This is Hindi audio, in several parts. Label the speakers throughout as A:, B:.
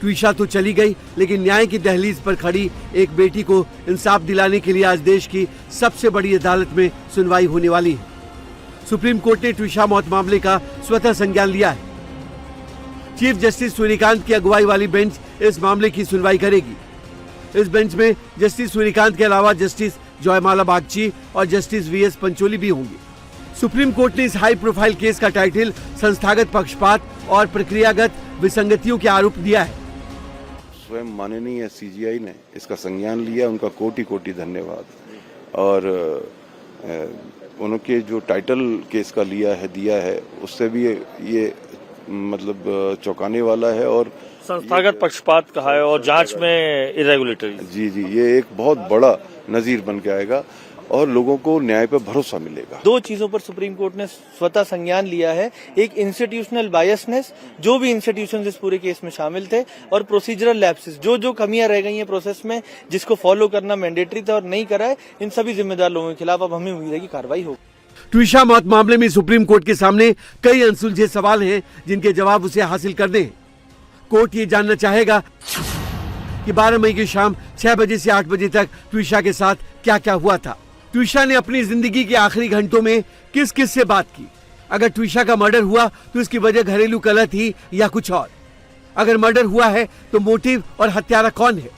A: ट्विशा तो चली गई, लेकिन न्याय की दहलीज पर खड़ी एक बेटी को इंसाफ दिलाने के लिए आज देश की सबसे बड़ी अदालत में सुनवाई होने वाली है। सुप्रीम कोर्ट ने ट्विशा मौत मामले का स्वतः संज्ञान लिया है। चीफ जस्टिस सूर्यकांत की अगुवाई वाली बेंच इस मामले की सुनवाई करेगी। इस बेंच में जस्टिस सूर्यकांत के अलावा जस्टिस जयमाला बागची और जस्टिस वीएस पंचोली भी होंगे। सुप्रीम कोर्ट ने इस हाई प्रोफाइल केस का टाइटल संस्थागत पक्षपात और प्रक्रियागत विसंगतियों के आरोप दिया है।
B: स्वयं माननीय सीजीआई ने इसका संज्ञान लिया, उनका कोटि कोटि धन्यवाद। और उनके जो टाइटल केस का दिया है उससे भी ये मतलब चौंकाने वाला है। और
C: संस्थागत पक्षपात कहा है और जांच में इरेगुलेटरी।
B: जी, ये एक बहुत बड़ा नजीर बन के आएगा और लोगों को न्याय पर भरोसा मिलेगा।
D: दो चीजों पर सुप्रीम कोर्ट ने स्वतः संज्ञान लिया है, एक इंस्टीट्यूशनल बायसनेस, जो भी इंस्टीट्यूशंस इस पूरे केस में शामिल थे, और प्रोसीजरल लैप्सेस, जो कमियां रह गई हैं प्रोसेस में, जिसको फॉलो करना मैंडेटरी था और नहीं करा है, इन सभी जिम्मेदार लोगों के खिलाफ अब हमें उम्मीद है कि कार्रवाई होगी।
A: ट्विशा मौत मामले में सुप्रीम कोर्ट के सामने कई अनसुलझे सवाल हैं, जिनके जवाब उसे हासिल करने हैं। कोर्ट ये जानना चाहेगा कि 12 मई की शाम 6 बजे से 8 बजे तक ट्विशा के साथ क्या क्या हुआ था। ट्विशा ने अपनी जिंदगी के आखिरी घंटों में किस किस से बात की। अगर ट्विशा का मर्डर हुआ तो इसकी वजह घरेलू कलह थी या कुछ और। अगर मर्डर हुआ है तो मोटिव और हत्यारा कौन है।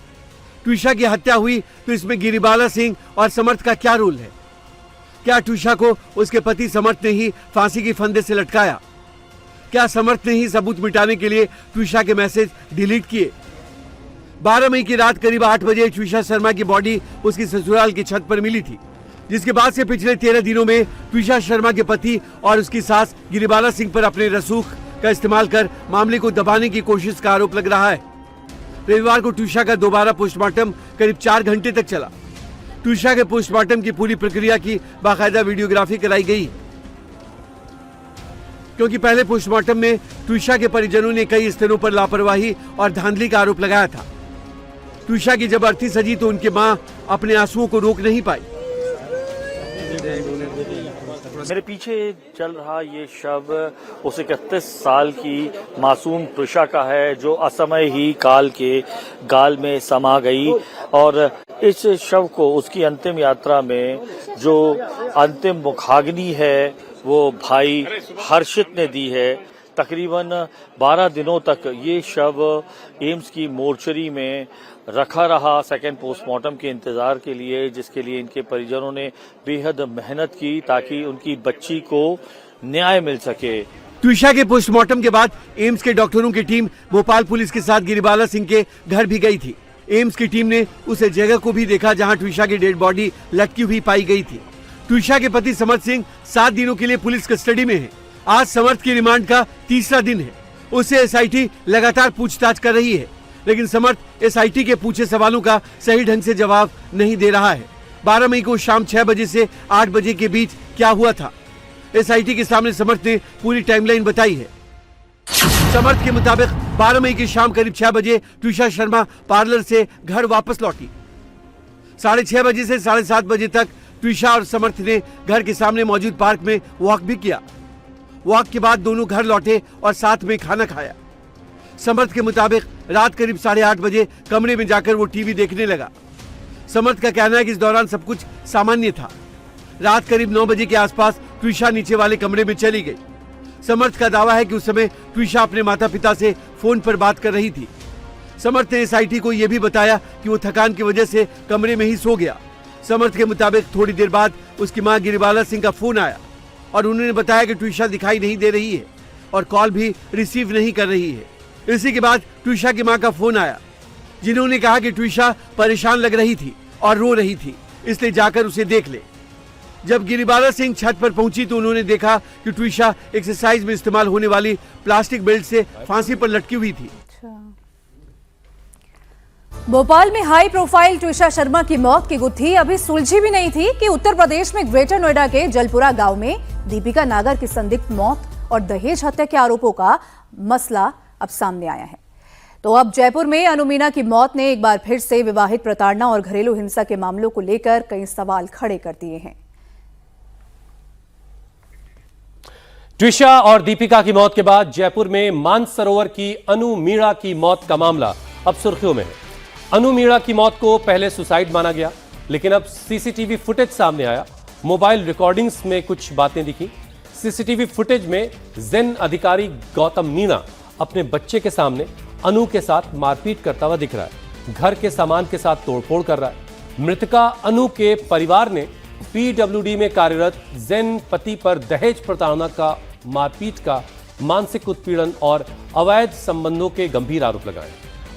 A: ट्विशा की हत्या हुई तो इसमें गिरिबाला सिंह और समर्थ का क्या रोल है। क्या ट्विशा को उसके पति समर्थ ने ही फांसी की फंदे से लटकाया। क्या समर्थ ने ही सबूत मिटाने के लिए ट्विशा के मैसेज डिलीट किए। 12 मई की रात करीब 8 बजे ट्विशा शर्मा की बॉडी उसकी ससुराल की छत पर मिली थी, जिसके बाद से पिछले 13 दिनों में ट्विशा शर्मा के पति और उसकी सास गिरिबाला सिंह पर अपने रसूख का इस्तेमाल कर मामले को दबाने की कोशिश का आरोप लग रहा है। रविवार को ट्विशा का दोबारा पोस्टमार्टम करीब 4 घंटे तक चला। ट्विशा के पोस्टमार्टम की पूरी प्रक्रिया की बाकायदा वीडियोग्राफी कराई गई, क्योंकि पहले पोस्टमार्टम में ट्विशा के परिजनों ने कई स्तरों पर लापरवाही और धांधली का आरोप लगाया था। ट्विशा की जब अर्थी सजी तो उनकी मां अपने आंसुओं को रोक नहीं पाई।
C: मेरे पीछे चल रहा ये शव उस 31 साल की मासूम ट्विशा का है, जो असमय ही काल के गाल में समा गई। और इस शव को उसकी अंतिम यात्रा में जो अंतिम मुखाग्नि है वो भाई हर्षित ने दी है। तकरीबन 12 दिनों तक ये शव एम्स की मोर्चरी में रखा रहा सेकेंड पोस्टमार्टम के इंतजार के लिए, जिसके लिए इनके परिजनों ने बेहद मेहनत की ताकि उनकी बच्ची को न्याय मिल सके।
A: ट्विशा के पोस्टमार्टम के बाद एम्स के डॉक्टरों की टीम भोपाल पुलिस के साथ गिरिबाला सिंह के घर भी गई थी। एम्स की टीम ने उस जगह को भी देखा जहां ट्विशा की डेड बॉडी लटकी हुई पाई गई थी। ट्विशा के पति समर्थ सिंह 7 दिनों के लिए पुलिस कस्टडी में है। आज समर्थ की रिमांड का तीसरा दिन है। उससे एसआईटी लगातार पूछताछ कर रही है, लेकिन समर्थ एसआईटी के पूछे सवालों का सही ढंग से जवाब नहीं दे रहा है। 12 मई को शाम 6 बजे से 8 बजे के बीच क्या हुआ था, एसआईटी के सामने समर्थ ने पूरी टाइमलाइन बताई है। समर्थ के मुताबिक 12 मई की शाम करीब 6 बजे ट्विशा शर्मा पार्लर से घर वापस लौटी। 6:30 बजे से 7:30 बजे तक ट्विशा और समर्थ ने घर के सामने मौजूद पार्क में वॉक भी किया। वॉक के बाद दोनों घर लौटे और साथ में खाना खाया। समर्थ के मुताबिक रात करीब 8:30 बजे कमरे में जाकर वो टीवी देखने लगा। समर्थ का कहना है कि इस दौरान सब कुछ सामान्य था। रात करीब 9 बजे के आसपास ट्विशा नीचे वाले कमरे में चली गई। समर्थ का दावा है कि उस समय ट्विशा अपने माता पिता से फोन पर बात कर रही थी। समर्थ ने एसआईटी को यह भी बताया कि वो थकान की वजह से कमरे में ही सो गया। समर्थ के मुताबिक थोड़ी देर बाद उसकी मां गिरिबाला सिंह का फोन आया और उन्होंने बताया कि ट्विशा दिखाई नहीं दे रही है और कॉल भी रिसीव नहीं कर रही है। इसी के बाद ट्विशा की मां का फोन आया, जिन्होंने कहा कि ट्विशा परेशान लग रही थी और रो रही थी, इसलिए जाकर उसे देख ले। जब गिरिबाला सिंह छत पर पहुंची तो उन्होंने देखा कि ट्विशा एक्सरसाइज में इस्तेमाल होने वाली प्लास्टिक बेल्ट से फांसी पर लटकी हुई थी।
E: भोपाल में हाई प्रोफाइल ट्विशा शर्मा की मौत की गुत्थी अभी सुलझी भी नहीं थी कि उत्तर प्रदेश में ग्रेटर नोएडा के जलपुरा गांव में दीपिका नागर की संदिग्ध मौत और दहेज हत्या के आरोपों का मसला अब सामने आया है। तो अब जयपुर में अनु मीना की मौत ने एक बार फिर से विवाहित प्रताड़ना और घरेलू हिंसा के मामलों को लेकर कई सवाल खड़े कर दिए हैं।
F: ट्विशा और दीपिका की मौत के बाद जयपुर में मानसरोवर की अनु मीणा की मौत का मामला अब सुर्खियों में है। अनु मीणा की मौत को पहले सुसाइड माना गया, लेकिन अब सीसीटीवी फुटेज सामने आया। मोबाइल रिकॉर्डिंग्स में कुछ बातें दिखी। सीसीटीवी फुटेज में जेन अधिकारी गौतम मीणा अपने बच्चे के सामने अनु के साथ मारपीट करता हुआ दिख रहा है। घर के सामान के साथ तोड़फोड़ कर रहा है। मृतका अनु के परिवार ने पीडब्ल्यूडी में कार्यरत जेन पति पर दहेज प्रताड़ना का, मारपीट का, मानसिक उत्पीड़न और अवैध संबंधों के गंभीर आरोप लगाए।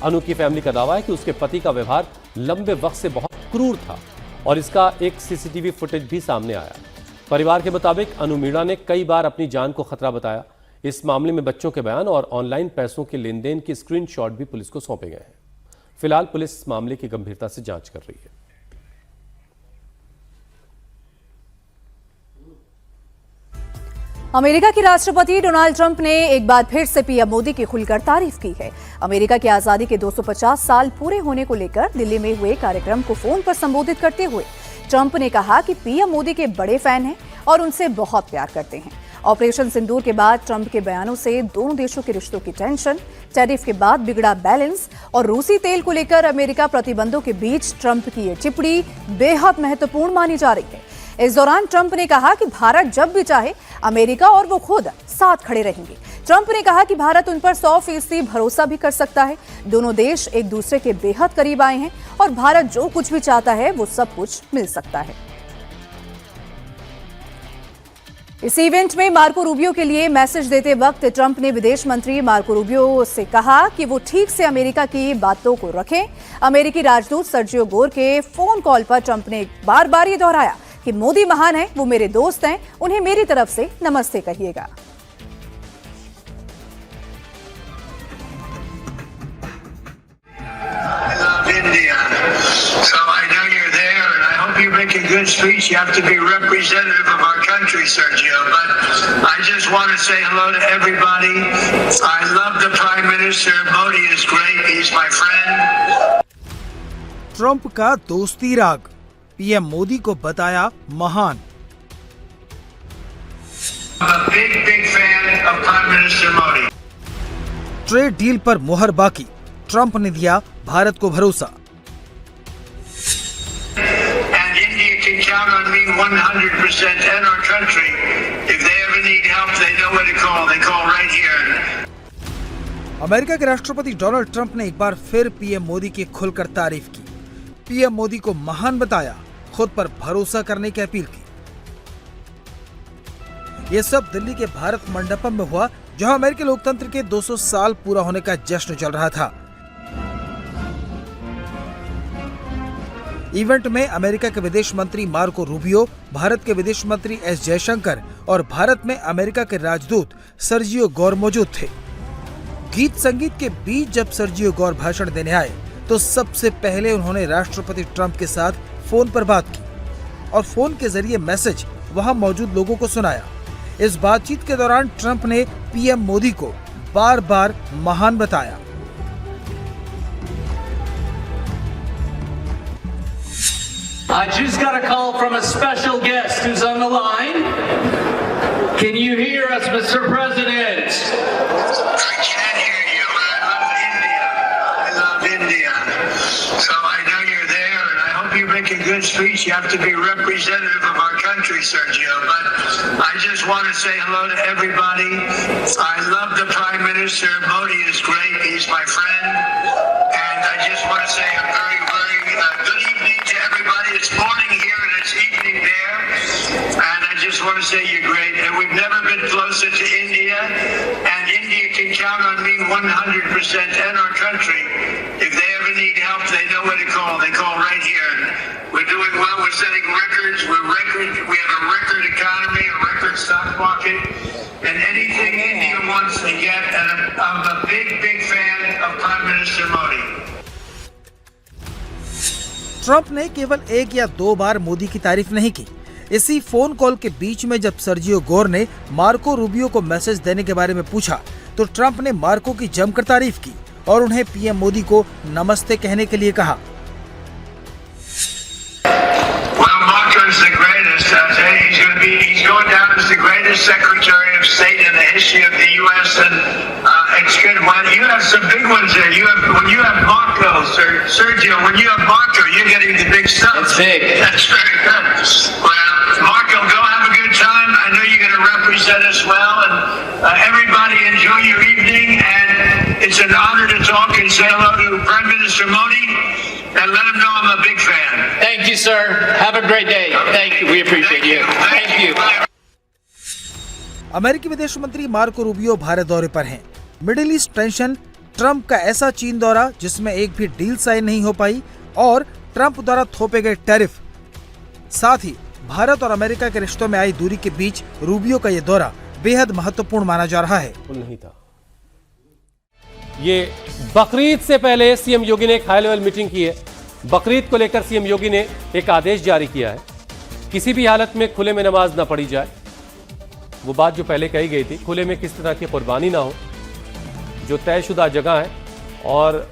F: अनु की फैमिली का दावा है कि उसके पति का व्यवहार लंबे वक्त से बहुत क्रूर था और इसका एक सीसीटीवी फुटेज भी सामने आया। परिवार के मुताबिक अनु मीणा ने कई बार अपनी जान को खतरा बताया। इस मामले में बच्चों के बयान और ऑनलाइन पैसों के लेन देन की स्क्रीनशॉट भी पुलिस को सौंपे गए हैं। फिलहाल पुलिस मामले की गंभीरता से जांच कर रही है।
E: अमेरिका के राष्ट्रपति डोनाल्ड ट्रंप ने एक बार फिर से पीएम मोदी की खुलकर तारीफ की है। अमेरिका की आजादी के 250 साल पूरे होने को लेकर दिल्ली में हुए कार्यक्रम को फोन पर संबोधित करते हुए ट्रंप ने कहा कि पीएम मोदी के बड़े फैन हैं और उनसे बहुत प्यार करते हैं। ऑपरेशन सिंदूर के बाद ट्रंप के बयानों से दोनों देशों के रिश्तों की टेंशन, टैरिफ के बाद बिगड़ा बैलेंस और रूसी तेल को लेकर अमेरिका प्रतिबंधों के बीच ट्रंप की ये टिप्पणी बेहद महत्वपूर्ण मानी जा रही है। इस दौरान ट्रंप ने कहा कि भारत जब भी चाहे अमेरिका और वो खुद साथ खड़े रहेंगे। ट्रंप ने कहा कि भारत उन पर 100% भरोसा भी कर सकता है। दोनों देश एक दूसरे के बेहद करीब आए हैं और भारत जो कुछ भी चाहता है वो सब कुछ मिल सकता है। इस इवेंट में मार्को रूबियो के लिए मैसेज देते वक्त ट्रंप ने विदेश मंत्री मार्को रूबियो से कहा कि वो ठीक से अमेरिका की बातों को रखें। अमेरिकी राजदूत सर्जियो गोर के फोन कॉल पर ट्रंप ने बार बार ये दोहराया कि मोदी महान हैं, वो मेरे दोस्त हैं, उन्हें मेरी तरफ से नमस्ते कहिएगा।
G: You make a good speech. You have to be representative of our country, Sergio. But I just want to say hello to everybody. I love the Prime Minister. Modi is great. He's my friend.
H: Trump का दोस्ती राग, पीएम मोदी को बताया महान।
G: I'm a big fan of Prime Minister Modi.
H: Trade deal पर मुहर बाकी, ट्रंप ने दिया भारत को भरोसा।
G: Can count on me 100% and our country. If they ever need help, they know where to call. They call right here.
H: America के राष्ट्रपति डोनाल्ड ट्रंप ने एक बार फिर पीएम मोदी की खुलकर तारीफ की। पीएम मोदी को महान बताया, खुद पर भरोसा करने की अपील की। ये सब दिल्ली के भारत मंडपम में हुआ, जहां अमेरिकी लोकतंत्र के 200 साल पूरा होने का जश्न चल रहा था। इवेंट में अमेरिका के विदेश मंत्री मार्को रूबियो, भारत के विदेश मंत्री एस जयशंकर और भारत में अमेरिका के राजदूत सर्जियो गोर मौजूद थे। गीत संगीत के बीच जब सर्जियो गोर भाषण देने आए तो सबसे पहले उन्होंने राष्ट्रपति ट्रंप के साथ फोन पर बात की और फोन के जरिए मैसेज वहां मौजूद लोगों को सुनाया। इस बातचीत के दौरान ट्रंप ने पीएम मोदी को बार बार महान बताया।
I: I just got a call from a special guest who's on the line. Can you hear us, Mr. President?
G: I can hear you. I love India. So I know you're there, and I hope you make a good speech. You have to be representative of our country, Sergio. But I just want to say hello to everybody. I love the Prime Minister. Modi is great. He's my friend. And I just want to say a very good evening to everybody. It's morning here and it's evening there. And I just want to say you're great. And we've never been closer to India. And India can count on me 100% and our country. If they ever need help, they know where to call. They call right here. We're doing well. We're setting records. We have a record economy, a record stock market. And anything India wants to get. And I'm a big fan of Prime Minister Modi.
H: Trump ने केवल एक या दो बार मोदी की तारीफ नहीं की। इसी फोन कॉल के बीच में जब सर्जियो गोर ने मार्को रूबियो को मैसेज देने के बारे में पूछा तो ट्रंप ने मार्को की जमकर तारीफ की और उन्हें पीएम मोदी को नमस्ते कहने के लिए कहा।
G: Well, Marco's the greatest. He's going he's going down as the greatest Secretary of State in the history of the U.S. And it's good. When you have some big ones there, when you have Marco, Sergio, when you have Marco, you're getting the big stuff.
I: It's big.
G: That's very good. Well, Marco, go have a good time. I know you're going to represent us well, and everybody enjoy your evening. And it's an honor to talk and say hello to Prime Minister Modi, and let him know I'm a big fan.
I: Thank you, sir. Have a great day. Thank you. We appreciate you. Thank you.
H: अमेरिकी विदेश मंत्री मार्को रूबियो भारत दौरे पर हैं। मिडिल ईस्ट टेंशन, ट्रंप का ऐसा चीन दौरा जिसमें एक भी डील साइन नहीं हो पाई और ट्रंप द्वारा थोपे गए टैरिफ, साथ ही भारत और अमेरिका के रिश्तों में आई दूरी के बीच रूबियो का ये दौरा बेहद महत्वपूर्ण माना जा रहा है।
F: नहीं था ये बकरीद से पहले सीएम योगी ने एक हाई लेवल मीटिंग की है। बकरीद को लेकर सीएम योगी ने एक आदेश जारी किया है, किसी भी हालत में खुले में नमाज ना पढ़ी जाए। वो बात जो पहले कही गई थी, खुले में किस तरह की कुर्बानी ना हो, जो तयशुदा जगह है, और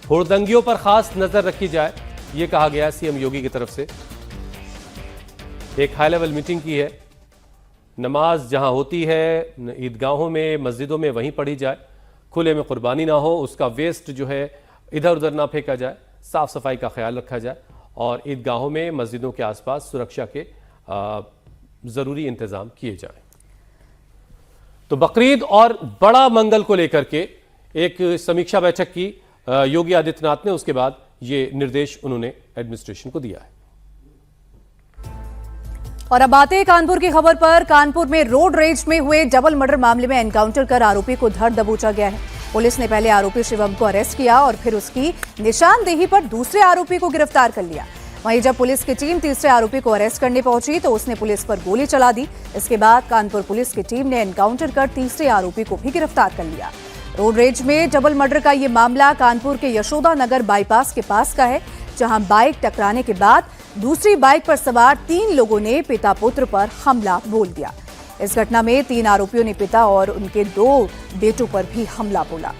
F: हुड़दंगियों पर खास नजर रखी जाए, ये कहा गया है सीएम योगी की तरफ से। एक हाई लेवल मीटिंग की है, नमाज जहां होती है ईदगाहों में, मस्जिदों में, वहीं पढ़ी जाए, खुले में कुर्बानी ना हो, उसका वेस्ट जो है इधर उधर ना फेंका जाए, साफ सफाई का ख्याल रखा जाए और ईदगाहों में, मस्जिदों के आसपास सुरक्षा के जरूरी इंतजाम किए जाए। तो बकरीद और बड़ा मंगल को लेकर के एक समीक्षा बैठक की योगी आदित्यनाथ ने, उसके बाद ये निर्देश उन्होंने एडमिनिस्ट्रेशन को दिया है।
E: और अब आते हैं कानपुर की खबर पर। कानपुर में रोड रेज में हुए डबल मर्डर मामले में एनकाउंटर कर आरोपी को धर दबोचा गया है। पुलिस ने पहले आरोपी शिवम को अरेस्ट किया और फिर उसकी निशानदेही पर दूसरे आरोपी को गिरफ्तार कर लिया। वहीं जब पुलिस की टीम तीसरे आरोपी को अरेस्ट करने पहुंची तो उसने पुलिस पर गोली चला दी। इसके बाद कानपुर पुलिस की टीम ने एनकाउंटर कर तीसरे आरोपी को भी गिरफ्तार कर लिया। रोड रेज में डबल मर्डर का ये मामला कानपुर के यशोदा नगर बाईपास के पास का है, जहां बाइक टकराने के बाद दूसरी बाइक पर सवार 3 लोगों ने पिता पुत्र पर हमला बोल दिया। इस घटना में 3 आरोपियों ने पिता और उनके 2 बेटों पर भी हमला बोला।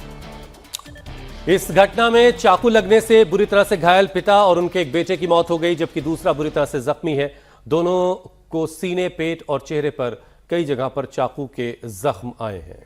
F: इस घटना में चाकू लगने से बुरी तरह से घायल पिता और उनके एक बेटे की मौत हो गई, जबकि दूसरा बुरी तरह से जख्मी है। दोनों को सीने, पेट और चेहरे पर कई जगह पर चाकू के जख्म आए हैं।